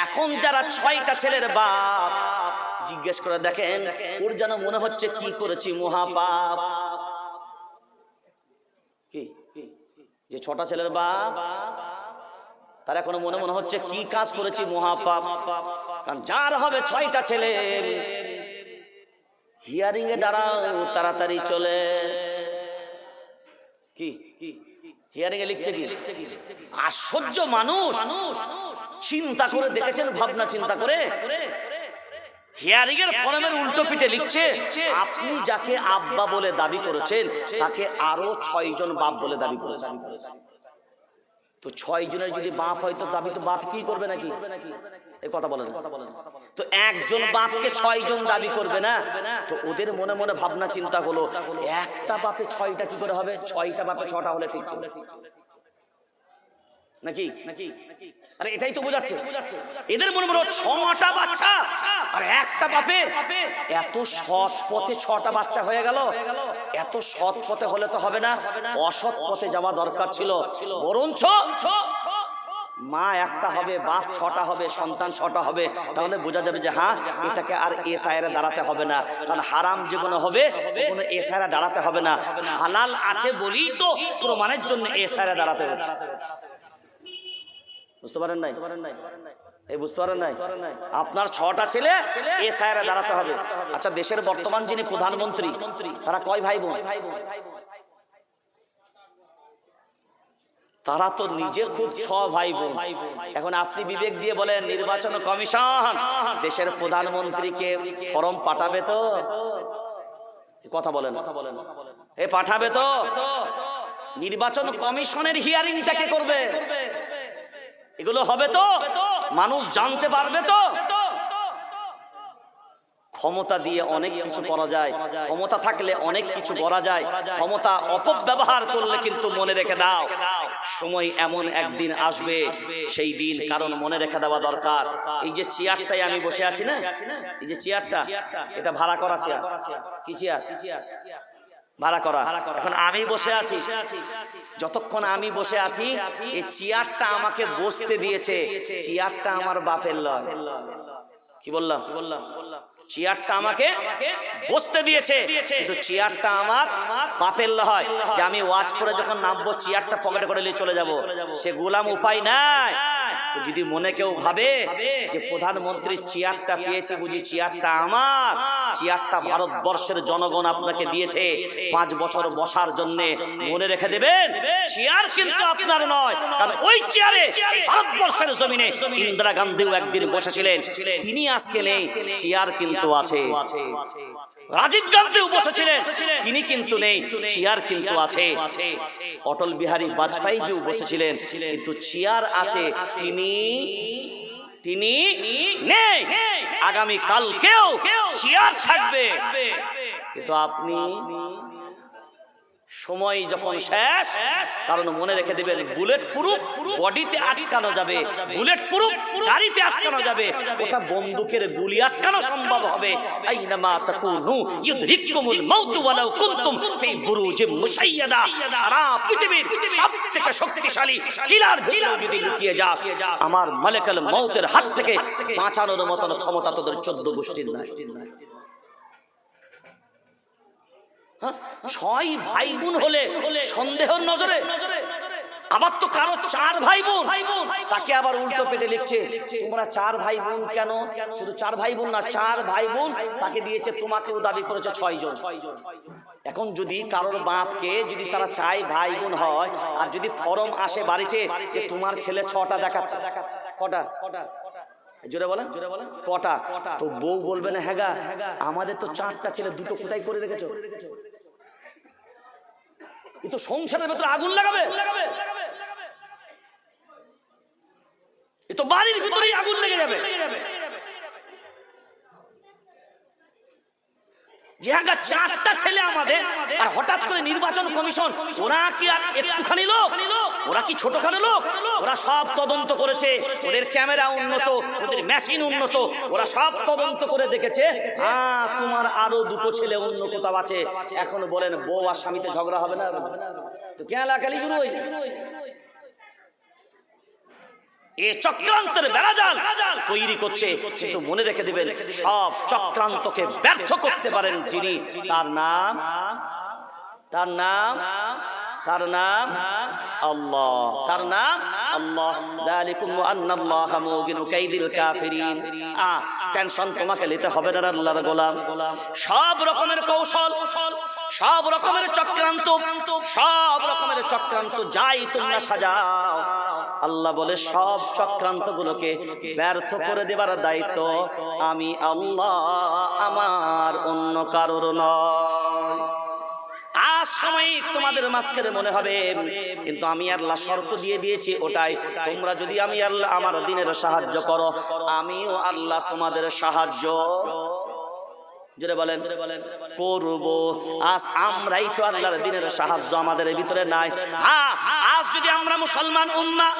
এখন যারা 6টা ছেলের বাপ জিজ্ঞেস করে দেখেন, ওর যেন মনে হচ্ছে কি করেছি মহাপাপ। কি যে 6টা ছেলের বাপ, তার এখনো মনে হচ্ছে কি কাজ করেছি মহাপাপ। কারণ যার হবে 6টা ছেলে, হিয়ারিং এ দাঁড়াও, তাড়াতাড়ি চলে। কি হিয়ারিং এ লিখছে কি? আশ্চর্য মানুষ, চিন্তা করে দেখেছেন? ভাবনা চিন্তা করে হিয়ারিং এর ফর্মের উল্টো পিঠে লিখছে, আপনি যাকে আব্বা বলে দাবি করেছেন তাকে আরো 6 জন বাপ বলে দাবি করেছেন। তো 6 জনের যদি বাপ হয় তো দাবি তো বাপ কি করবে নাকি? এই কথা বলেন। তো একজন বাপকে 6 জন দাবি করবে না? তো ওদের মনে মনে ভাবনা চিন্তা হলো, একটা বাপে 6টা কি করে হবে? 6টা বাপে 6টা হলে ঠিক ছিল নাকি? আরে এটাই তো বোঝাচ্ছে। এদের মনে মনে 6টা বাচ্চা আর একটা বাপে, এত সৎ পথে 6টা বাচ্চা হয়ে গেল। এত সৎ পথে হলে তো হবে না, অসৎ পথে যাওয়া দরকার ছিল। বরঞ্চ মা একটা হবে, বাপ 6টা হবে, সন্তান 6টা হবে। তাহলে বোঝা যাবে যে হ্যাঁ, এটাকে আর এসআইরে দাঁড়াতে হবে না। কারণ হারাম যেগুলো হবে কোনো এসআইরে দাঁড়াতে হবে না। হালাল আছে বলেই তো প্রমাণের জন্য এসআইরে দাঁড়াতে হবে। বুঝতে পারেন নাই? এই বুঝতে পারেন নাই? আপনার 6টা ছেলে এসআইরে দাঁড়াতে হবে। আচ্ছা, দেশের বর্তমান যিনি প্রধানমন্ত্রী, তারা কয় ভাই বোন? তারা তো নিজের খুব 6 ভাই বোন। এখন আপনি বিবেক দিয়ে বলেন, নির্বাচন কমিশন দেশের প্রধানমন্ত্রীকে ফরম পাঠাবে তো? কথা বলেন, এ পাঠাবে তো? নির্বাচন কমিশনের হিয়ারিংটা কে করবে? এগুলো হবে তো? মানুষ জানতে পারবে তো? ক্ষমতা দিয়ে অনেক কিছু করা যায়, ক্ষমতা থাকলে অনেক কিছু করা যায়। ক্ষমতা অপব্যবহার করলে কিন্তু মনে রেখে দাও, সময় এমন একদিন আসবে, সেই দিন কারণ মনে রেখে দেওয়া দরকার। এই যে চেয়ারটায় আমি বসে আছি না, এই যে চেয়ারটা, এটা ভাড়া করা চেয়ার। কি চেয়ার? ভাড়া করা। এখন আমি বসে আছি, যতক্ষণ আমি বসে আছি এই চেয়ারটা আমাকে বসতে দিয়েছে, চেয়ারটা আমার বাপের লয়। কি বললাম? চেয়ারটা আমাকে বসতে দিয়েছে, কিন্তু চেয়ারটা আমার বাপের হয়। যে আমি ওয়াচ করে যখন নামবো চেয়ারটা পকেটে করে নিয়ে চলে যাব, সে গোলাম উপায় নাই। তো যদি মনে কেউ ভাবে যে প্রধানমন্ত্রীর চেয়ারটা পেয়েছে বুঝি চেয়ারটা আমার, চেয়ারটা ভারতবর্ষের জনগণ আপনাকে দিয়েছে 5 বছর বসার জন্য, মনে রেখে দেবেন চেয়ার কিন্তু আপনার নয়। কারণ ওই চেয়ারে ভারতবর্ষের জমিনে ইন্দিরা গান্ধীও একদিন বসেছিলেন, তিনি আজকে নেই, চেয়ার কিন্তু আছে। রাজীব গান্ধীও বসেছিলেন, তিনি কিন্তু নেই, চেয়ার কিন্তু আছে। অটল বিহারী বাজপেয়ীজিও বসেছিলেন, কিন্তু চেয়ার আছে, তিনি নেই। আগামী কালকেও চেয়ার থাকবে। কিন্তু আপনি সময় যখন শেষ, কারণ মনে রেখে দেবেন বুলেট প্রুফ বডিতে আটকানো যাবে, বুলেট প্রুফ গাড়িতে আটকানো যাবে, ওটা বন্দুকের গুলি আটকানো সম্ভব হবে। আইনামা তাকুনু ইউদরিকুমুল মাউতু ওয়ালাউ কুনতুম ফি বুরুজিম মুশাইয়াদা। সারা পৃথিবীর সবথেকে শক্তিশালী কিলার ভিতরে যদি লুকিয়ে যাস, আমার মালিকুল মউতের হাত থেকে বাঁচানোর মতো ক্ষমতা তোদের 14 গোষ্ঠীর নাই। 6 ভাই বোন হলে সন্দেহের নজরে, আবার তো কারো 4 ভাই বোন, তাকে আবার উল্টো পেটে লিখছে তোমরা 4 ভাই বোন কেন? শুধু 4 ভাই বোন না, 4 ভাই বোন তাকে দিয়েছে, তোমাকেও দাবি করেছে 6 জন। এখন যদি কারোর বাপকে যদি তারা চায় ভাই বোন হয়, আর যদি ফরম আসে বাড়িতে যে তোমার ছেলে 6টা দেখাচ্ছে, কটা? জোরে বলেন কটা? তো বউ বলবে না হ্যাঁ গা আমাদের তো 4টা ছেলে, 2টো কোথায় করে রেখেছো? এ তো সংসারের ভেতরে আগুন লাগাবে, এ তো বাড়ির ভিতরেই আগুন লেগে যাবে। যে হ্যাঁ 4টা ছেলে আমাদের, আর হঠাৎ করে নির্বাচন কমিশন, ওরা কি আর একটুখানি লোক? ওরা কি ছোটখাটো লোক? ওরা সব তদন্ত করেছে, ওদের ক্যামেরা উন্নত, ওদের মেশিন উন্নত, ওরা সব তদন্ত করে দেখেছে তোমার আরো 2টো ছেলে অন্য কোথাও আছে। এখন বলেন বউ আর স্বামীতে ঝগড়া হবে না? তো কেলাকালি শুরু হয়ে এ চক্রান্তের বেড়াজাল তৈরি করছে, কিন্তু মনে রেখে দিবেন সব চক্রান্তকে ব্যর্থ করতে পারেন যিনি, তার নাম আল্লাহ, তার নাম আল্লাহ। যালিকুম আন্নাল্লাহা মুগিনু কাইদিল কাফিরিন। টেনশন তোমাকে নিতে হবে না আল্লাহর গোলাম। সব রকমের কৌশল, সব রকমের চক্রান্ত, সব রকমের চক্রান্ত যাই তোমরা সাজাও, আল্লাহ বলে সব চক্রান্তগুলোকে ব্যর্থ করে দেবার দায়িত্ব আমি আল্লাহ, আমার অন্য কারোর নয়। আজ সময় তোমাদের মাঝখানে মনে হবে কিন্তু আমি আল্লাহ শর্ত দিয়ে দিয়েছি ওটাই, তোমরা যদি আমি আল্লাহ আমার দ্বীনের সাহায্য করো, আমিও আল্লাহ তোমাদের সাহায্য জোরে বলেন করব। আজ আমরাই তো আল্লাহর দ্বীনের সাহায্য আমাদের ভিতরে নাই। হ্যাঁ, আজ যদি আমরা মুসলমান উম্মাহ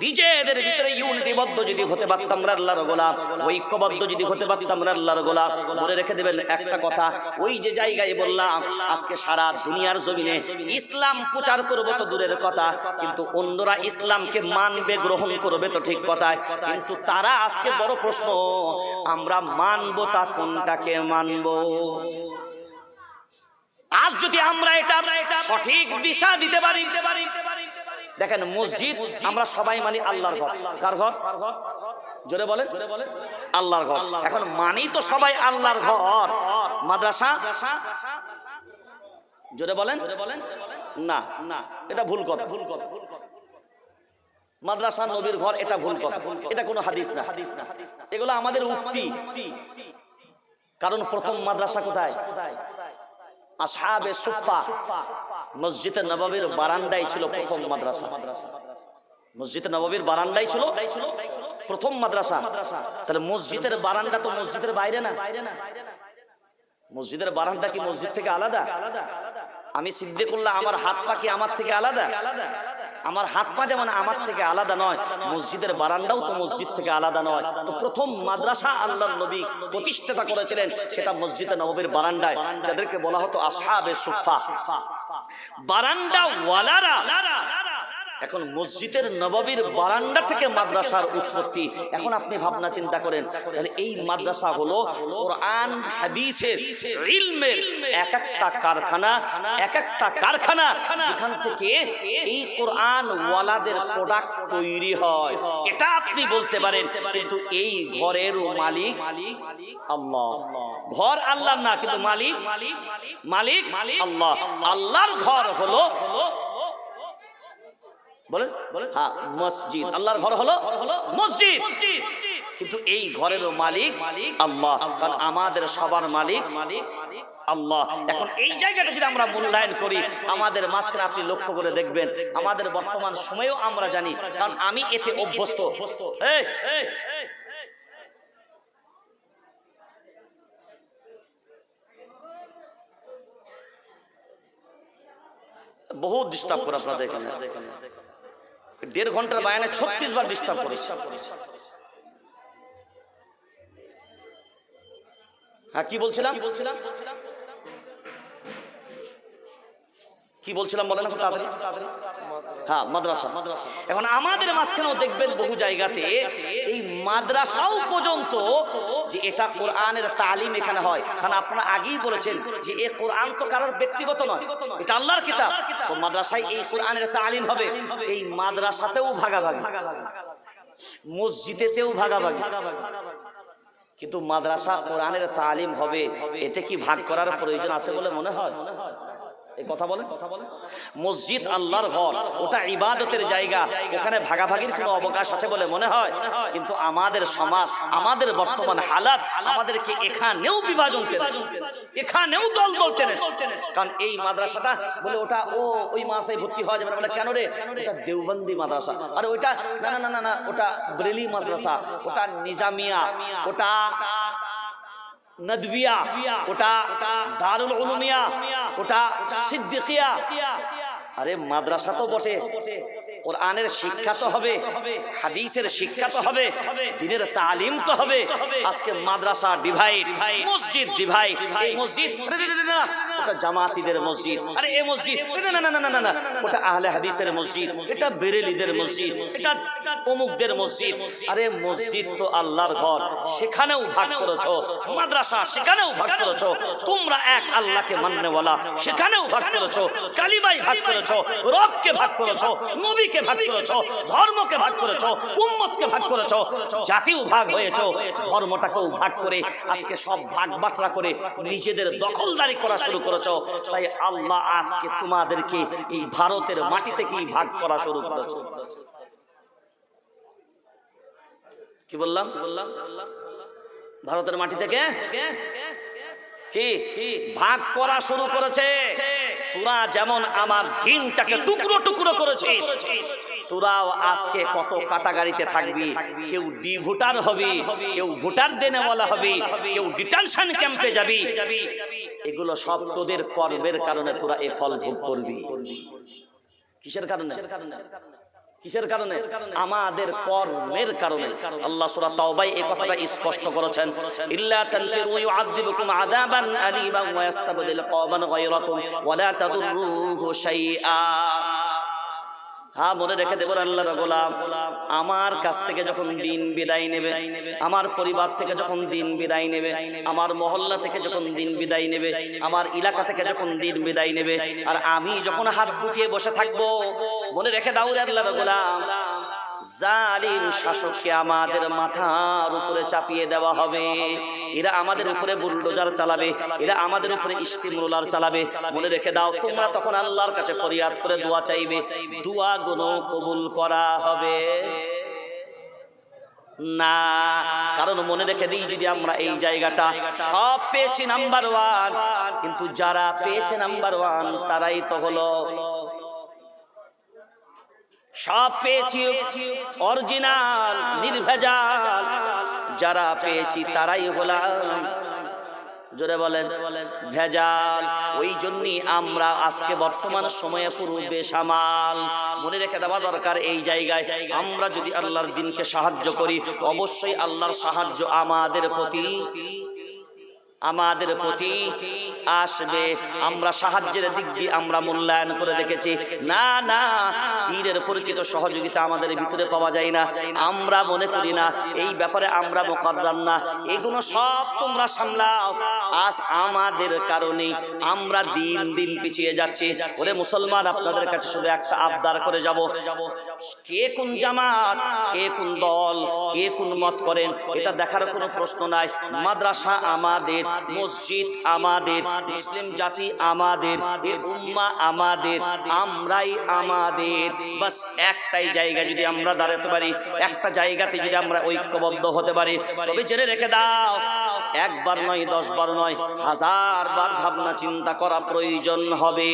নিজেদের ভিতরে ইউনিটিবদ্ধ যদি হতে পারতাম আল্লাহর গোলাম, ঐক্যবদ্ধ যদি হতে পারতাম আল্লাহর গোলাম, মনে রেখে দেবেন একটা কথা, ওই যে জায়গায় বললাম আজকে সারা দুনিয়ার জমিনে ইসলাম প্রচার করবো তো দূরের কথা, কিন্তু অন্যরা ইসলামকে মানবে, গ্রহণ করবে তো ঠিক কথায়, কিন্তু তারা আজকে বড় প্রশ্ন, আমরা মানবো তা কোনটাকে মানবো? আজ যদি আমরা এটা সঠিক দিশা দিতে পারি, দেখেন মসজিদ আমরা সবাই মানি আল্লাহর ঘর। কার ঘর? জোরে বলেন আল্লাহর ঘর। এখন মানি তো সবাই আল্লাহর ঘর। মাদ্রাসা জোরে বলেন না, এটা ভুল কথা। মাদ্রাসা নবীর ঘর, এটা ভুল কথা, এটা কোনো হাদিস না, এগুলো আমাদের উক্তি। কারণ প্রথম মাদ্রাসা কোথায়? আসহাবে সুফফা মসজিদে নববীর বারান্দায় ছিল প্রথম মাদ্রাসা। মসজিদে নববীর বারান্দায় ছিল প্রথম মাদ্রাসা। তাহলে মসজিদের বারান্দা তো মসজিদের বাইরে না? মসজিদের বারান্দা কি মসজিদ থেকে আলাদা? আমি সিজদে করলে আমার হাত পা কি আমার থেকে আলাদা? আমার হাত পা যেমন আমার থেকে আলাদা নয়, মসজিদের বারান্দাও তো মসজিদ থেকে আলাদা নয়। তো প্রথম মাদ্রাসা আল্লাহর নবী প্রতিষ্ঠাতা করেছিলেন সেটা মসজিদে নববীর বারান্দায়, যাদেরকে বলা হতো আসহাবে সুফফা, বারান্দা ওয়ালারা। এখন মসজিদের নববীর বারান্দা থেকে মাদ্রাসার উৎপত্তি। এখন আপনি ভাবনা চিন্তা করেন, তাহলে এই মাদ্রাসা হলো কোরআন হাদিসের ইলমের এক একটা কারখানা, এক একটা কারখানা যেখান থেকে এই কোরআন ওয়ালাদের প্রোডাক্ট তৈরি হয়। এটা আপনি বলতে পারেন, কিন্তু এই ঘরের মালিক আল্লাহ। ঘর আল্লাহ না, কিন্তু মালিক আল্লাহ। আল্লাহর ঘর হলো বলেন হ্যাঁ মসজিদ, আল্লাহর ঘর হলো মসজিদ, কিন্তু এই ঘরের মালিক আল্লাহ, কারণ আমাদের সবার মালিক আল্লাহ। এখন এই জায়গাটা যদি আমরা মূল্যায়ন করি, আমাদের মাঝখানে আপনি লক্ষ্য করে দেখবেন আমাদের বর্তমান সময়েও আমরা জানি, কারণ আমি এতে অভ্যস্ত। বহুত ডিস্টার্ব করে আপনাদের এখানে, 1.5 ঘন্টার বায়ানে 36 বার ডিস্টার্ব করেছে। হ্যাঁ কি বলছিলাম বলেন তাড়াতাড়ি। হ্যাঁ মাদ্রাসা। এখন আমাদের মাঝখানেও দেখবেন বহু জায়গাতে এই মাদ্রাসাও পর্যন্ত যে এটা কোরআনের তালিম এখানে হয়, কারণ আপনারা আগেই বলেছেন যে এই কোরআন তো কারোর ব্যক্তিগত নয়, এটা আল্লাহর কিতাব। তো মাদ্রাসায় এই কোরআনের তালিম হবে, এই মাদ্রাসাতেও ভাগাভাগি, মসজিদেতেও ভাগাভাগি, কিন্তু মাদ্রাসা কোরআনের তালিম হবে, এতে কি ভাগ করার প্রয়োজন আছে বলে মনে হয়? এই কথা বলেন। মসজিদ আল্লাহর ঘর, ওটা ইবাদতের জায়গা, ওখানে ভাগাভাগির কোনো অবকাশ আছে বলে মনে হয়? কিন্তু আমাদের সমাজ, আমাদের বর্তমান হালাত আমাদেরকে এখানেও বিভাজন টেনেছে, এখানেও দল টেনেছে। কারণ এই মাদ্রাসাটা বলে ওটা ওই মাদ্রাসায় ভর্তি হওয়া যাবে না, বলে কেন রে? ওটা দেওবন্দি মাদ্রাসা। আর ওইটা না, ওটা ব্রেলি মাদ্রাসা, ওটা নিজামিয়া, ওটা নদভিয়া, ওটা দারুল উলুমিয়া, ওটা সিদ্দিকিয়া। আরে মাদ্রাসা তো বটে, কোরআনের শিক্ষা তো হবে, হাদিসের শিক্ষা তো হবে, দ্বীনের তালিম তো হবে। আজকে মাদ্রাসা ডিভাইড, মসজিদ ডিভাইড। এই মসজিদ ওটা জামাতিদের মসজিদ, আরে এই মসজিদ না না না না না না, ওটা আহলে হাদিসের মসজিদ, এটা বেরেলিদের মসজিদ, এটা অমুকদের মসজিদ। আরে মসজিদ তো আল্লাহর ঘর, সেখানেও ভাগ করেছো। মাদ্রাসা, সেখানেও ভাগ করেছো। তোমরা এক আল্লাহকে মাননেওয়ালা, সেখানেও ভাগ করেছো। কালিমাই ভাগ করেছো, রবকে ভাগ করেছো, নবীকে ভাগ করেছো, ধর্মকে ভাগ করেছো, উম্মতকে ভাগ করেছো, জাতিও ভাগ হয়েছো, ধর্মটাকেও ভাগ করে আজকে সব ভাগ বাটরা করে নিজেদের দখলদারি করা শুরু করেছো। তাই আল্লাহ আজকে তোমাদেরকে এই ভারতের মাটি থেকেই ভাগ করা শুরু করেছে। কি বললাম? ভারতের মাটি থেকে কি ভাগ করা শুরু করেছে। তোরা যেমন আমার দিনটাকে টুকরো টুকরো করেছিস, তোরাও আজকে কত কাটাগাড়িতে থাকবি। কেউ ডি ভোটার হবি, কেউ ভোটার দেনেওয়ালা হবি, কেউ ডিটেনশন ক্যাম্পে যাবি। এগুলো সব তোদের কর্মের কারণে তোরা এই ফল ভোগ করবি। কিসের কারণে? কিসের কারণে? আমাদের কর্মের কারণে। আল্লাহ সূরা তাওবায় এই কথাটা স্পষ্ট করেছেন, ইল্লা তানফিরু ইউআযিবুকুম আযাবান আলীমান ওয়া ইস্তাবদিল কওমান গায়রাকুম ওয়া লা তাদুররুহু শাইআ। হ্যাঁ, মনে রেখে দেব আল্লাহর গোলাম, আমার কাছ থেকে যখন দিন বিদায় নেবে, আমার পরিবার থেকে যখন দিন বিদায় নেবে, আমার মহল্লা থেকে যখন দিন বিদায় নেবে, আমার এলাকা থেকে যখন দিন বিদায় নেবে, আর আমি যখন হাত গুটিয়ে বসে থাকবো, মনে রেখে দাও আল্লাহর গোলাম, জালিম শাসককে আমাদের মাথার উপরে চাপিয়ে দেওয়া হবে। এরা আমাদের উপরে বুলডোজার চালাবে, এরা আমাদের উপরে স্টিম রোলার চালাবে। মনে রেখে দাও, তোমরা তখন আল্লাহর কাছে ফরিয়াদ করে দোয়া চাইবে, দোয়া গুলো কবুল করা হবে না। কারণ মনে রেখে দিই, যদি আমরা এই জায়গাটা সব পেয়েছি নাম্বার 1, কিন্তু যারা পেয়েছে নাম্বার 1 তারাই তো হলো সব পেয়েছি অরিজিনাল নির্ভেজাল, যারা পেয়েছি তারাই হলাম, জোরে বলেন, ভেজাল। ওই জন্যই আমরা আজকে বর্তমান সময়ে পুরো বেসামাল। মনে রেখে দেওয়া দরকার, এই জায়গায় আমরা যদি আল্লাহর দিনকে সাহায্য করি, অবশ্যই আল্লাহর সাহায্য আমাদের প্রতি আসবে। আমরা সাহায্যের দিক দিয়ে আমরা মূল্যায়ন করে দেখেছি, না না, দিনের প্রকৃত সহযোগিতা আমাদের ভিতরে পাওয়া যায় না। আমরা মনে করি না এই ব্যাপারে আমরা মুকাদ্দাম না। এগুলো সব তোমরা সামলাও। আজ আমাদের কারণে আমরা দিন দিন পিছিয়ে যাচ্ছি। ওরে মুসলমান, আপনাদের কাছে শুধু একটা আবদার করে যাব, কে কোন জামাত, কে কোন দল, কে কোন মত করেন, এটা দেখার কোনো প্রশ্ন নাই। মাদ্রাসা আমাদের, মসজিদ আমাদের, মুসলিম জাতি আমাদের, এ উম্মাহ আমাদের, আমরাই আমাদের। বাস একটাই জায়গা যদি আমরা দাঁড়াতে পারি, একটা জায়গাতে যদি আমরা ঐক্যবদ্ধ হতে পারি, তবে জেনে রেখে দাও, একবার নয়, 10 বার নয়, 1000 বার ভাবনা চিন্তা করা প্রয়োজন হবে।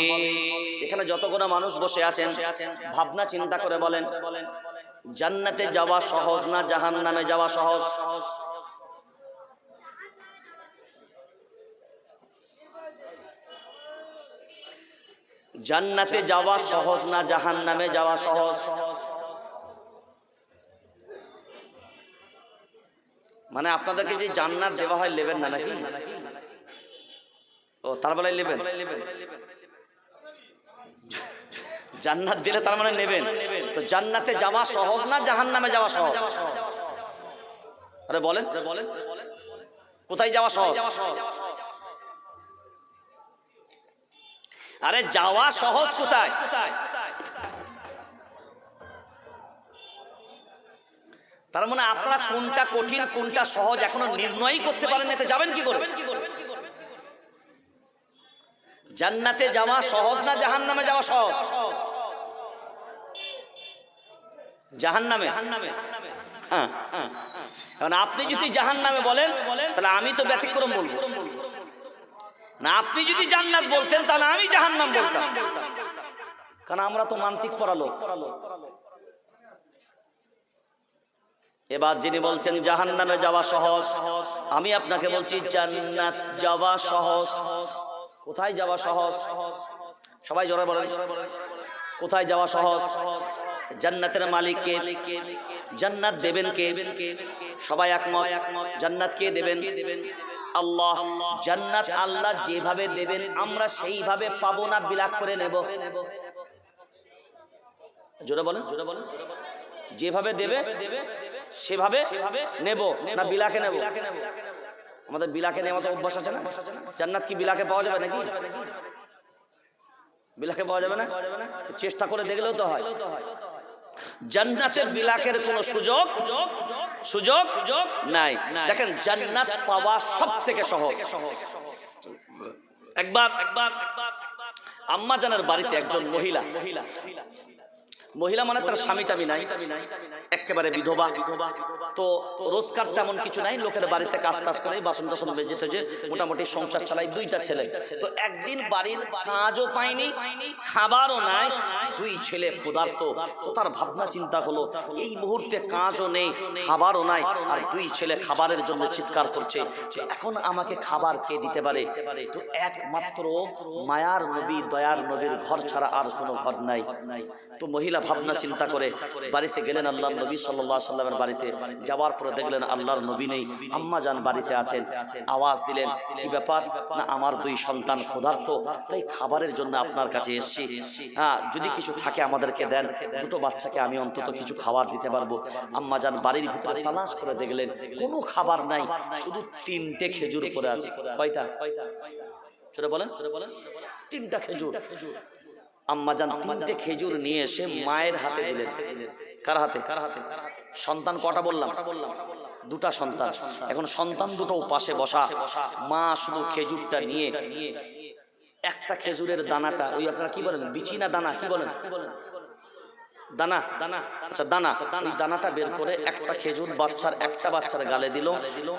এখানে যতগুলো মানুষ বসে আছেন, ভাবনা চিন্তা করে বলেন, জান্নাতে যাওয়া সহজ না জাহান্নামে যাওয়া সহজ? জান্নাতে যাওয়া সহজ না জাহান্নামে যাওয়া সহজ? মানে আপনাদেরকে যে জান্নাত দেওয়া হয়, নেবেন না নাকি? ও, তার বেলায় নেবেন? জান্নাত দিলে তার মানে নেবেন। তো জান্নাতে যাওয়া সহজ না জাহান্নামে যাওয়া সহজ? আরে বলেন, কোথায় যাওয়া সহজ? আরে যাওয়া সহজ কোথায়? তার মানে আপনারা কোনটা কঠিন কোনটা সহজ এখনো নির্ণয়ই করতে পারেন, এতে যাবেন কি করে? জান্নাতে যাওয়া সহজ না জাহান্নামে যাওয়া সহজ? জাহান্নামে। হ্যাঁ, এখন আপনি যদি জাহান্নামে বলেন, তাহলে আমি তো ব্যতিক্রম বলবো না। আপনি যদি জান্নাত বলতেন, তাহলে আমি জাহান্নাম বলতাম, কারণ আমরা তো মান্তিক পড়ালো। এবার যিনি বলছেন জাহান্নামে যাওয়া সহজ, আমি আপনাকে বলছি জান্নাত যাওয়া সহজ। কোথায় যাওয়া সহজ? সবাই জোরে বলেন, কোথায় যাওয়া সহজ? জান্নাতের মালিক কে? জান্নাত দেবেন কে? সবাই একমত, জান্নাত কে দেবেন? আল্লাহ। জান্নাত আল্লাহ যেভাবে দেবেন আমরা সেইভাবে পাবো না বিলাক করে নেব? জোরে বলেন, যেভাবে দেবে সেভাবে নেব না বিলাকে নেব? আমাদের বিলাকে নেওয়া তো অভ্যাস আছে না? জান্নাত কি বিলাকে পাওয়া যাবে নাকি? বিলাকে পাওয়া যাবে না? চেষ্টা করে দেখলেও তো হয়। জান্নাতে বিলাকের কোনো সুযোগ নাই। দেখেন জান্নাত পাওয়া সবথেকে সহজ। একবার আম্মা জানের বাড়িতে একজন মহিলা মানে তার স্বামী টামি নাই, একেবারে বিধবা। তো রোজগার তেমন কিছু নাই, লোকের বাড়িতে কাজ টাজ করে বাসন টাসন বেজে টেজে মোটামুটি সংসার চালাই। দুইটা ছেলে। তো একদিন বাড়ির কাজও পায়নি, খাবারও নাই, দুই ছেলে ক্ষুধার্ত। তো তার ভাবনা চিন্তা হলো এই মুহূর্তে কাজও নেই, খাবারও নাই, আর দুই ছেলে খাবারের জন্য চিৎকার করছে। তো এখন আমাকে খাবার কে দিতে পারে? তো একমাত্র মায়ার নবী দয়ার নবীর ঘর ছাড়া আর কোনো ঘর নাই। তো মহিলা ভাবনা চিন্তা করে বাড়িতে গেলেন আল্লাহর নবী সাল্লাল্লাহু আলাইহি সাল্লামের বাড়িতে। যাওয়ার পরে দেখলেন আল্লাহর নবী নেই, আম্মা জান বাড়িতে আছেন। আওয়াজ দিলেন, কি ব্যাপার? না আমার দুই সন্তান ক্ষুধার্ত, তাই খাবারের জন্য আপনার কাছে এসেছি। হ্যাঁ, যদি কিছু থাকে আমাদেরকে দেন, দুটো বাচ্চাকে আমি অন্তত কিছু খাবার দিতে পারবো। আম্মা জান বাড়ির ভিতরে তালাশ করে দেখলেন কোনো খাবার নাই, শুধু 3টে খেজুর পড়ে আছে। কয়টা? ছোট বলেন, 3টা খেজুর। আম্মা জান 3টে খেজুর নিয়ে এসে মায়ের হাতে দিলেন। কার হাতে? সন্তান কটা বললাম? 2টা সন্তান। এখন সন্তান দুটো পাশে বসা, মা শুধু খেজুরটা নিয়ে একটা খেজুরের দানাটা, ওই আপনারা কি বলেন, বিচি না দানা, কি বলেন? দানা। আচ্ছা দানা। ওই দানাটা বের করে একটা খেজুর একটা বাচ্চার গালে দিল,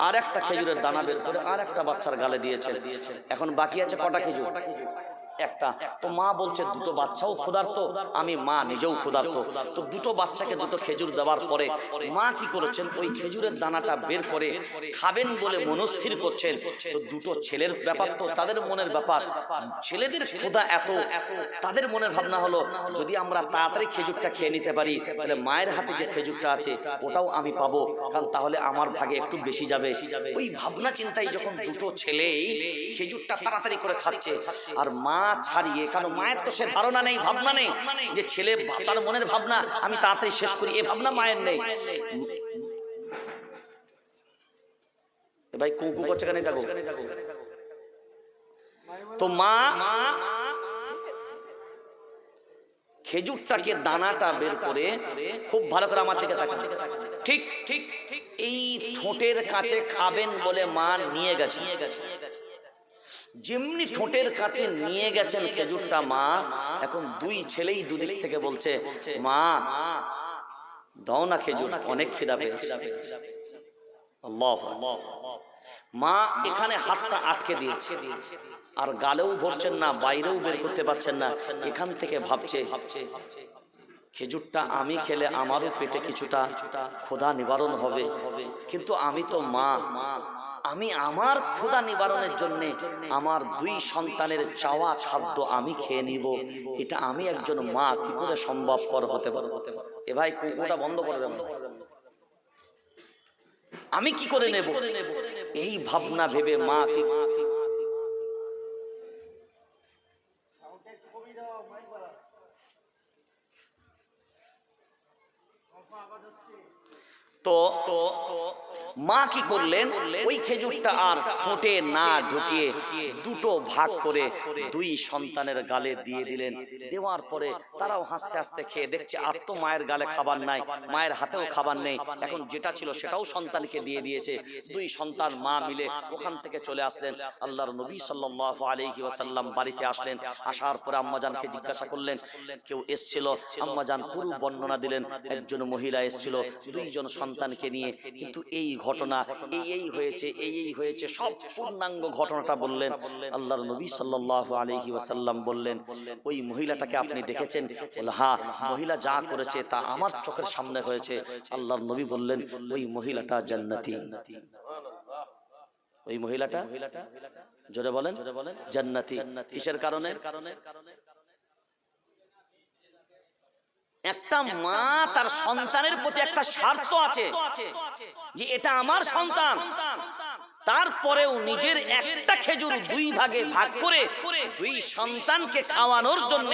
আর একটা খেজুরের দানা বের করে আর একটা বাচ্চার গালে দিয়েছে। এখন বাকি আছে কটা খেজুর? একটা। তো মা বলছে দুটো বাচ্চাও ক্ষুধার্ত, আমি মা নিজেও ক্ষুধার্ত। তো দুটো বাচ্চাকে দুটো খেজুর দেওয়ার পরে মা কি করেছেন, ওই খেজুরের দানাটা বের করে খাবেন বলে মনস্থির করছেন। তো দুটো ছেলের ব্যাপার, তো তাদের মনের ব্যাপার, ছেলেদের ক্ষুধা এত, তাদের মনের ভাবনা হলো যদি আমরা তাড়াতাড়ি খেজুরটা খেয়ে নিতে পারি তাহলে মায়ের হাতে যে খেজুরটা আছে ওটাও আমি পাবো, কারণ তাহলে আমার ভাগে একটু বেশি যাবে। ওই ভাবনা চিন্তায় যখন দুটো ছেলেই খেজুরটা তাড়াতাড়ি করে খাচ্ছে, আর মা ছাড়িয়ে, কারণ মায়ের তো সে ধারণা নেই, ভাবনা নেই যে ছেলে, তার মনের ভাবনা আমি তাড়াতাড়ি শেষ করি, এ ভাবনা মায়ের নেই। ভাই কুকু করছে কেন এটা? তো মা খেজুরটাকে দানাটা বের করে, খুব ভালো করে আমার দিকে তাকান, ঠিক এই ঠোঁটের কাছে খাবেন বলে মা নিয়ে গেছে। যেমনি ঠোঁটের কাছে নিয়ে গেছেন খেজুরটা মা, এখন দুই ছেলেই দুদিক থেকে বলছে, মা দাও না খেজুর, অনেক খিদা পেয়েছে। আল্লাহ। মা এখানে হাতটা আটকে দিয়েছে, আর গালেও ভরছেন না, বাইরেও বের করতে পারছেন না। এখান থেকে ভাবছে খেজুরটা আমি খেলে আমারও পেটে কিছুটা ক্ষুধা নিবারণ হবে, কিন্তু আমি তো মা, আমি আমার ক্ষুধা নিবারণের জন্য আমার দুই সন্তানের চাওয়া খাদ্য আমি খেয়ে নিব, এটা আমি একজন মা কি করে সম্ভবপর হতে পারে? এ ভাই কুকুরটা বন্ধ করে দেব, আমি কি করে নেব? এই ভাবনা ভেবে মা কি তো মা কি করলেন, ওই খেজুরটা আর ঠোঁটে না ঢুকিয়ে দুটো ভাগ করে দুই সন্তানের গালে দিয়ে দিলেন। দেওয়ার পরে তারাও হাসতে হাসতে খেয়ে দেখছে আর তো মায়ের গালে খাবার নাই, মায়ের হাতেও খাবার নেই, এখন যেটা ছিল সেটাও সন্তানকে দিয়ে দিয়েছে। দুই সন্তান মা মিলে ওখান থেকে চলে আসলেন। আল্লাহর নবী সাল্লাল্লাহু আলাইহি ওয়াসাল্লাম বাড়িতে আসলেন। আসার পরে আম্মাজানকে জিজ্ঞাসা করলেন, কেউ এসেছিল? আম্মাজান পুরো বর্ণনা দিলেন, একজন মহিলা এসেছিল দুইজন সন্তানকে নিয়ে, কিন্তু এই ঘটনা এই হয়েছে, সব পূর্ণাঙ্গ ঘটনাটা বললেন। আল্লাহর নবী সাল্লাল্লাহু আলাইহি ওয়াসাল্লাম বললেন, ওই মহিলাটাকে আপনি দেখেছেন? বলে, হ্যাঁ, মহিলা যা করেছে তা আমার চোখের সামনে হয়েছে। আল্লাহর নবী বললেন, ওই মহিলাটা জান্নাতি। ওই মহিলাটা, জোরে বলেন, জান্নাতি। কিসের কারণে? একটা মা তার সন্তানের প্রতি একটা স্বার্থ আছে যে এটা আমার সন্তান, তারপরেও নিজের একটা খেজুর দুই ভাগে ভাগ করে দুই সন্তানকে খাওয়ানোর জন্য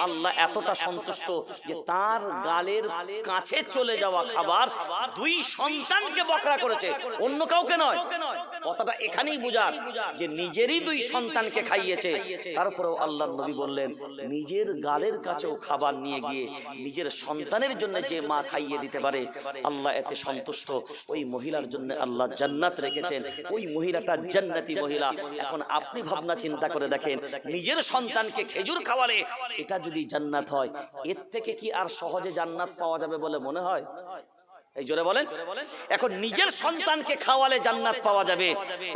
আল্লাহ এতটা সন্তুষ্ট যে তার গালের কাছে চলে যাওয়া খাবার দুই সন্তানকে বকরা করেছে, অন্য কাউকে নয়। কথাটা এখানেই বোঝার যে নিজেরই দুই সন্তানকে খাইয়েছে। তারপরেও আল্লাহর নবী বললেন নিজের গালের কাছেও খাবার নিয়ে গিয়ে নিজের সন্তানের জন্য যে মা খাইয়ে দিতে পারে আল্লাহ এতে সন্তুষ্ট। ওই মহিলার জন্য আল্লাহ জান্নাত রেখেছেন, ওই মহিলাটা জান্নাতি মহিলা। এখন আপনি ভাবনা চিন্তা করে দেখেন, নিজের সন্তানকে খেজুর খাওয়ালে এটা যদি জান্নাত হয়, এর থেকে কি আর সহজে জান্নাত পাওয়া যাবে বলে মনে হয়? এই জোরে বলেন। এখন নিজের সন্তানকে খাওয়ালে জান্নাত পাওয়া যাবে,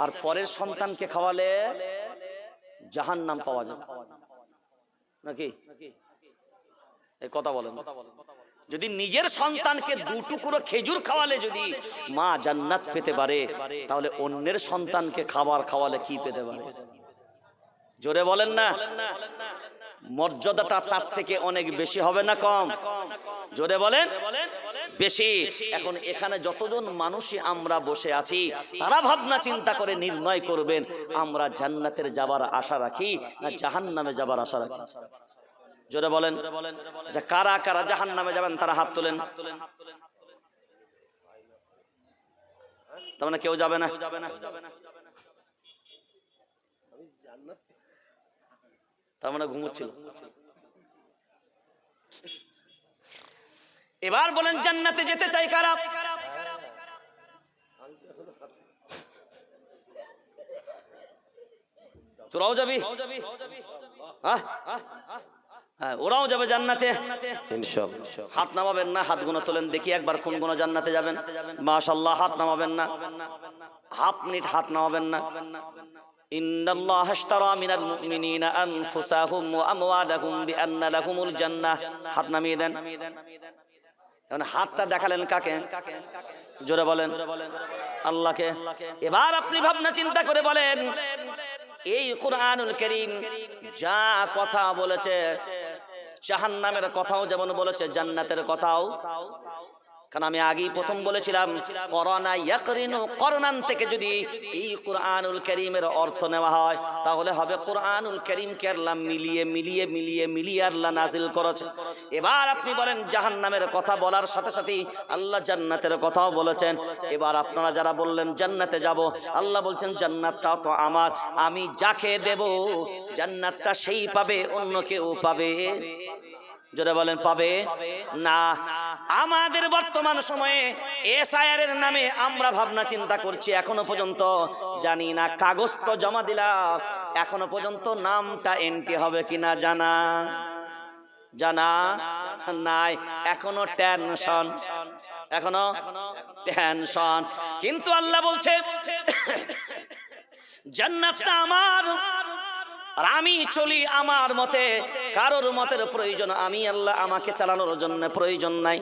আর পরের সন্তানকে খাওয়ালে জাহান্নাম পাওয়া যাবে নাকি? এই কথা বলেন। যদি নিজের সন্তানকে দু টুকরো খেজুর খাওয়ালে যদি মা জান্নাত পেতে পারে, তাহলে অন্যের সন্তানকে খাবার খাওয়ালে কি পেতে পারে? জোরে বলেন না। মর্যাদাটা তার থেকে অনেক বেশি হবে না কম? জোরে বলেন বেশি। এখন এখানে যতজন মানুষই আমরা বসে আছি, তারা ভাবনা চিন্তা করে নির্ণয় করবেন আমরা জান্নাতের যাবার আশা রাখি না জাহান্নামে যাবার আশা রাখি। জোরে বলেন। যে কারা কারা জাহান্নামে যাবেন তারা হাত তোলেন। তার মানে কেউ যাবে না? তার মানে ঘুমোচ্ছিল। এবার বলেন জান্নাতে যেতে চাই কারা? তোরাও যাবি? হ্যাঁ, ওরাও যাবে জান্নাতে ইনশাআল্লাহ। হাত নামাবেন না, হাত গুলো তোলেন দেখি একবার কোন কোন জান্নাতে যাবেন। মাশাআল্লাহ, হাত নামাবেন না, হাফ মিনিট হাত নামাবেন না। ইন্নাল্লাহা আশতারা মিনাল মুমিনিনা আনফুসাহুম ওয়া আমওয়ালাহুম বিআন্না লাহুমুল জান্নাহ। হাত নামিয়ে দেন। এখন হাতটা দেখালেন কাকে? জোরে বলেন আল্লাহকে। এবার আপনি ভাবনা চিন্তা করে বলেন, এই কুরআনুল কারীম যা কথা বলেছে, জাহান্নামের কথাও যেমন বলেছে, জান্নাতের কথাও। কারণ আমি আগেই প্রথম বলেছিলাম করোনা ইয়াকরিনু, করোনান থেকে যদি এই কুরআনুল কারীমের অর্থ নেওয়া হয় তাহলে হবে কুরআনুল কারীমকে আল্লাহ মিলিয়ে মিলিয়ে মিলিয়ে মিলিয়ে আল্লাহ নাজিল করেছে। এবার আপনি বলেন জাহান্নামের কথা বলার সাথে সাথেই আল্লাহ জান্নাতের কথাও বলেছেন। এবার আপনারা যারা বললেন জান্নাতে যাব, আল্লাহ বলছেন জান্নাতটা তো আমার, আমি যাকে দেব জান্নাতটা সেই পাবে, অন্য কেউ পাবে? জোরে বলেন পাবে না। আমাদের বর্তমান সময়ে এসআইআর এর নামে আমরা ভাবনা চিন্তা করছি, এখনো পর্যন্ত জানি না, কাগজ তো জমা দিলাম, এখনো পর্যন্ত নামটা এন্ট্রি হবে কিনা জানা নাই। এখনো টেনশন, এখনো টেনশন। কিন্তু আল্লাহ বলছে জান্নাতটা আমার, আর আমি চলি আমার মতে, কারোর মতের প্রয়োজন আমি আল্লাহ আমাকে চালানোর জন্য প্রয়োজন নাই।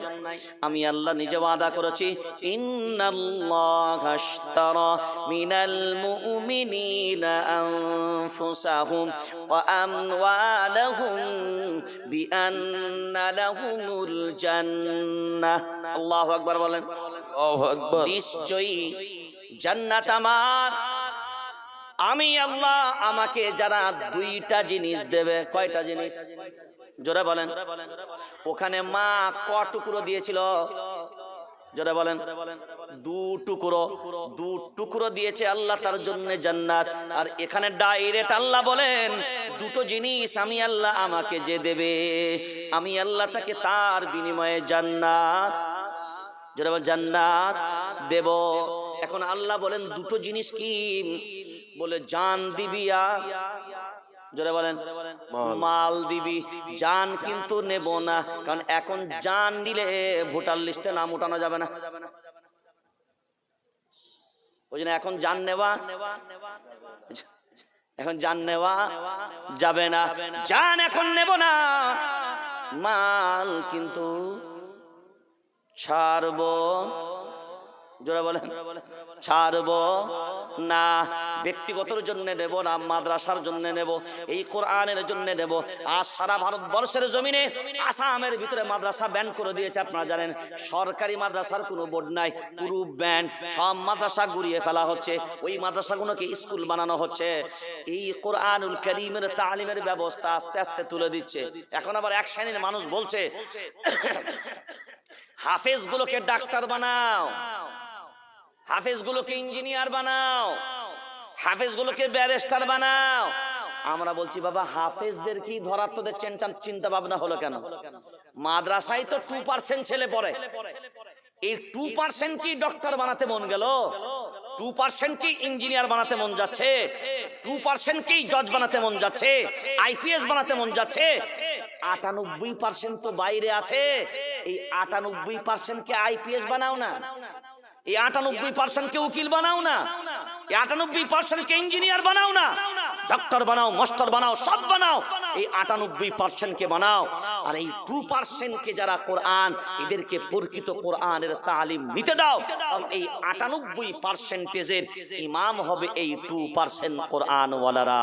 আমি আল্লাহ নিজে ওয়াদা করেছি, ইন্নাল্লাহা আশতারা মিনাল মুমিনিনা আনফুসাহুম ওয়া আমওয়ালাহুম বিআন্না লাহুমুল জান্নাহ। আল্লাহু আকবার বলেন। আল্লাহু আকবার। নিশ্চয়ই জান্নাত আমার, আমি আল্লাহ আমাকে যারা দুইটা জিনিস দেবে। কয়টা জিনিস? জোরে বলেন। ওখানে মা ক টুকরো দিয়েছিল? জোরে বলেন। দু টুকরো দিয়েছে আল্লাহ তার জন্য জান্নাত। আর এখানে ডাইরেক্ট আল্লাহ বলেন দুটো জিনিস আমি আল্লাহ আমাকে যে দেবে, আমি আল্লাহ তাকে তার বিনিময়ে জান্নাত, জোরে বলেন জান্নাত দেব। এখন আল্লাহ বলেন দুটো জিনিস কি? বলে জান দিবি, জোরে বলেন মাল দিবি। জান কিন্তু নেব না, কারণ এখন জান দিলে ভোটার লিস্টে নাম উঠানো যাবে না। ওই জন্য এখন জান নেওয়া যাবে না। জান এখন নেব না, মাল কিন্তু ছাড়বো জোরে বলেন, ছাড়বো না। ব্যক্তিগতর জন্য নেব না, মাদ্রাসার জন্য নেব, এই কোরআনের জন্য নেব। আজ সারা ভারতবর্ষের জমিনে আসামের ভিতরে মাদ্রাসা ব্যান করে দিয়েছে। আপনারা জানেন সরকারি মাদ্রাসার কোনো বোর্ড নাই, পুরো ব্যান। সব মাদ্রাসা গুড়িয়ে ফেলা হচ্ছে, ওই মাদ্রাসাগুলোকে স্কুল বানানো হচ্ছে। এই কোরআনুল কারীমের তালিমের ব্যবস্থা আস্তে আস্তে তুলে দিচ্ছে। এখন আবার এক শ্রেণীর মানুষ বলছে হাফেজগুলোকে ডাক্তার বানাও, হাফেজগুলোকে ইঞ্জিনিয়ার বানাও, হাফেজগুলোকে ব্যারিস্টার বানাও। আমরা বলছি বাবা হাফেজদের কি ধরার তোদের চিন্তা ভাবনা হলো কেন? মাদ্রাসায় তো 2% ছেলে পড়ে, এই 2% কি ডক্টর বানাতে মন গেল? 2% কি ইঞ্জিনিয়ার বানাতে মন যাচ্ছে? 2% কি জজ বানাতে মন যাচ্ছে, আইপিএস বানাতে মন যাচ্ছে? 98% তো বাইরে আছে। এই 98% কে আইপিএস বানাও না, এই 98% কে উকিল বানাও না, এই 98% কে ইঞ্জিনিয়ার বানাও না, ডক্টর বানাও, মাস্টার বানাও, সব বানাও, এই 98% কে বানাও। আর এই 2% কে যারা কোরআন, এদেরকে প্রকৃত কোরআনের তালিম নিতে দাও। এই 98%-এর ইমাম হবে এই 2% কোরআনওয়ালারা।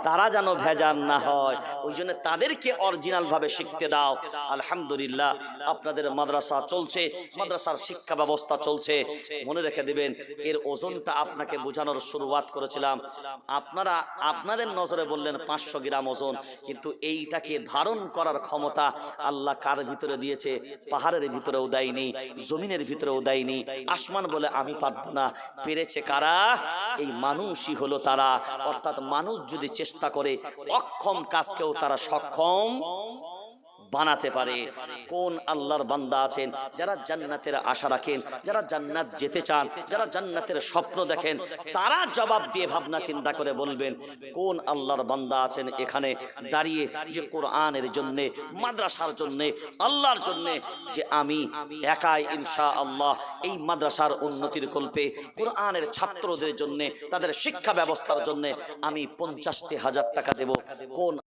তারা যেন ভেজাল না হয়, ওই জন্য তাদেরকে অরিজিনাল ভাবে শিখতে দাও। আলহামদুলিল্লাহ আপনাদের মাদ্রাসা চলছে, মাদ্রাসার শিক্ষা ব্যবস্থা চলছে। মনে রেখে দিবেন, এর ওজনটা আপনাকে বোঝানোর শুরুয়াত করেছিলাম। আপনাদের নজরে বললেন 500 গ্রাম ওজন, কিন্তু এইটাকে ধারণ করার ক্ষমতা আল্লাহ কার ভিতরে দিয়েছে? পাহাড়ের ভিতরেও দেয়নি, জমিনের ভিতরেও দেয়নি। আসমান বলে আমি পারবো না, পেরেছে কারা? এই মানুষই হলো তারা। অর্থাৎ মানুষ যদি চেষ্টা করে, অক্ষম কাজকেও তারা সক্ষম বানাতে পারে। কোন আল্লাহর বান্দা আছেন যারা জান্নাতের আশা রাখেন, যারা জান্নাত যেতে চান, যারা জান্নাতের স্বপ্ন দেখেন, তারা জবাব দিয়ে ভাবনা চিন্তা করে বলবেন কোন আল্লাহর বান্দা আছেন এখানে দাঁড়িয়ে যে কোরআনের জন্য, মাদ্রাসার জন্য, আল্লাহর জন্য, যে আমি একাই ইনশাআল্লাহ এই মাদ্রাসার উন্নতির কল্পে কোরআনের ছাত্রদের জন্য, তাদের শিক্ষা ব্যবস্থার জন্য আমি 50,000 টাকা দেব। কোন